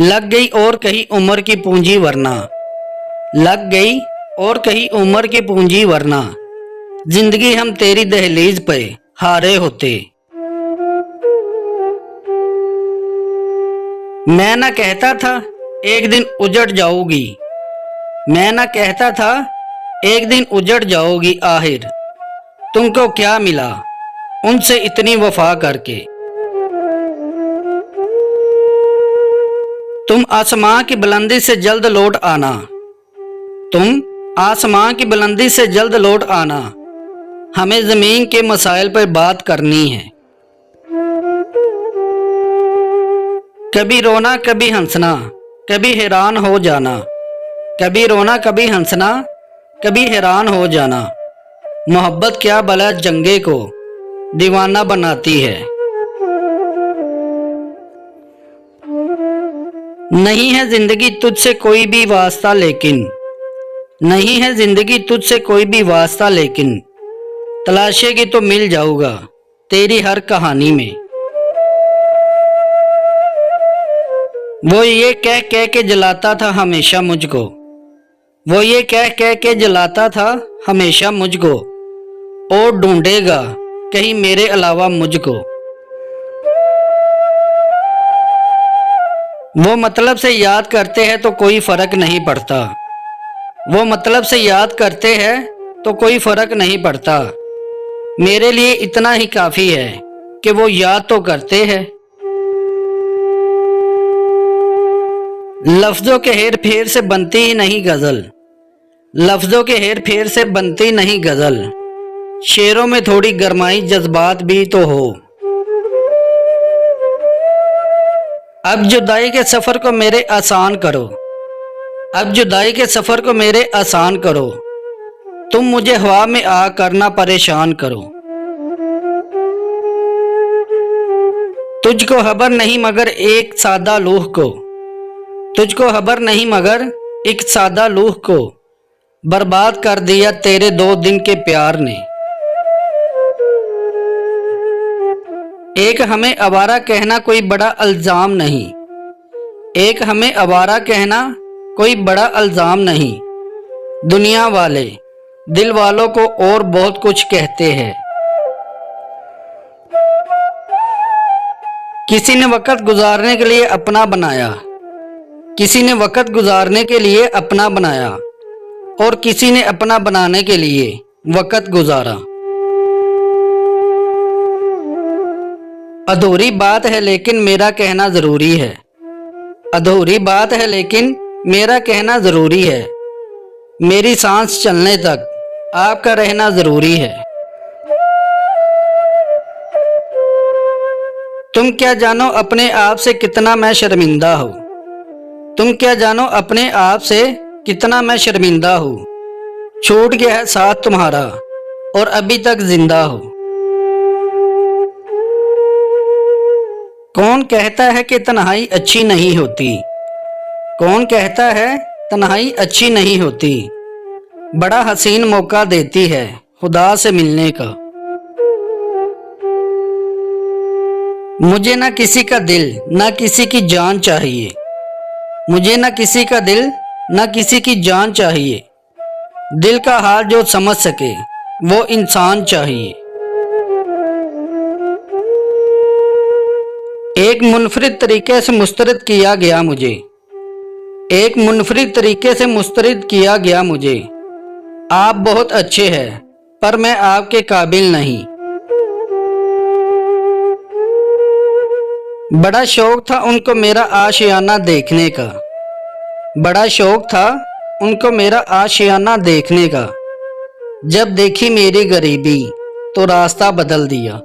लग गई और कहीं उम्र की पूंजी वरना, लग गई और कहीं उम्र की पूंजी वरना, जिंदगी हम तेरी दहलीज पे हारे होते। मैं ना कहता था एक दिन उजड़ जाओगी, मैं ना कहता था एक दिन उजड़ जाओगी, आखिर तुमको क्या मिला उनसे इतनी वफा करके। तुम आसमां की बुलंदी से जल्द लौट आना, तुम आसमां की बुलंदी से जल्द लौट आना, हमें जमीन के मसाइल पर बात करनी है। कभी रोना कभी हंसना, कभी हैरान हो जाना, कभी रोना कभी हंसना, कभी हैरान हो जाना। मोहब्बत क्या भला जंगे को दीवाना बनाती है। नहीं है जिंदगी तुझसे कोई भी वास्ता लेकिन, नहीं है जिंदगी तुझसे कोई भी वास्ता लेकिन, तलाशेगी तो मिल जाऊंगा तेरी हर कहानी में। वो ये कह कह के जलाता था हमेशा मुझको, वो ये कह कह के जलाता था हमेशा मुझको, और ढूंढेगा कहीं मेरे अलावा मुझको। वो मतलब से याद करते हैं तो कोई फर्क नहीं पड़ता, वो मतलब से याद करते हैं तो कोई फर्क नहीं पड़ता। मेरे लिए इतना ही काफी है कि वो याद तो करते हैं। लफ्जों के हेर फेर से बनती ही नहीं गजल, लफ्जों के हेर फेर से बनती नहीं गजल, शेरों में थोड़ी गरमाई जज्बात भी तो हो। अब जुदाई के सफर को मेरे आसान करो, अब जुदाई के सफर को मेरे आसान करो, तुम मुझे हवा में आ करना परेशान करो। तुझको खबर नहीं मगर एक सादा लूह को, तुझको खबर नहीं मगर एक सादा लूह को, बर्बाद कर दिया तेरे 2 दिन के प्यार ने। एक हमें आवारा कहना कोई बड़ा इल्जाम नहीं, एक हमें आवारा कहना कोई बड़ा इल्जाम नहीं, दुनिया वाले दिल वालों को और बहुत कुछ कहते हैं। किसी ने वक्त गुजारने के लिए अपना बनाया, किसी ने वक्त गुजारने के लिए अपना बनाया, और किसी ने अपना बनाने के लिए वक्त गुजारा। अधूरी बात है लेकिन मेरा कहना जरूरी है, अधूरी बात है लेकिन मेरा कहना जरूरी है, मेरी सांस चलने तक आपका रहना जरूरी है। तुम क्या जानो अपने आप से कितना मैं शर्मिंदा हूँ, तुम क्या जानो अपने आप से कितना मैं शर्मिंदा हूँ, छूट गया है साथ तुम्हारा और अभी तक जिंदा हूँ। कौन कहता है कि तन्हाई अच्छी नहीं होती, कौन कहता है तन्हाई अच्छी नहीं होती, बड़ा हसीन मौका देती है खुदा से मिलने का। मुझे ना किसी का दिल ना किसी की जान चाहिए, मुझे ना किसी का दिल ना किसी की जान चाहिए, दिल का हाल जो समझ सके वो इंसान चाहिए। एक मुनफरिद तरीके से मुस्तरद किया गया मुझे, एक मुनफरिद तरीके से मुस्तरद किया गया मुझे, आप बहुत अच्छे हैं पर मैं आपके काबिल नहीं। बड़ा शौक था उनको मेरा आशियाना देखने का, बड़ा शौक था उनको मेरा आशियाना देखने का, जब देखी मेरी गरीबी तो रास्ता बदल दिया।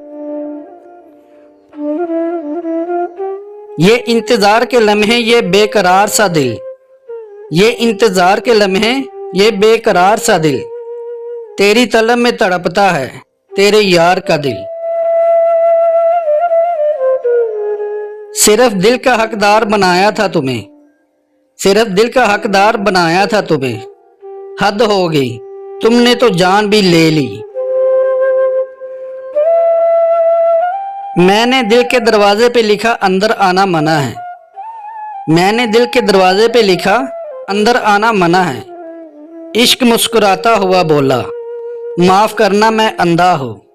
ये इंतजार के लम्हे ये बेकरार सा दिल, ये इंतजार के लम्हे ये बेकरार सा दिल, तेरी तलब में तड़पता है तेरे यार का दिल। सिर्फ दिल का हकदार बनाया था तुम्हें, सिर्फ दिल का हकदार बनाया था तुम्हें, हद हो गई तुमने तो जान भी ले ली। मैंने दिल के दरवाजे पे लिखा अंदर आना मना है, मैंने दिल के दरवाजे पे लिखा, अंदर आना मना है। इश्क मुस्कुराता हुआ बोला, माफ़ करना मैं अंधा हूँ।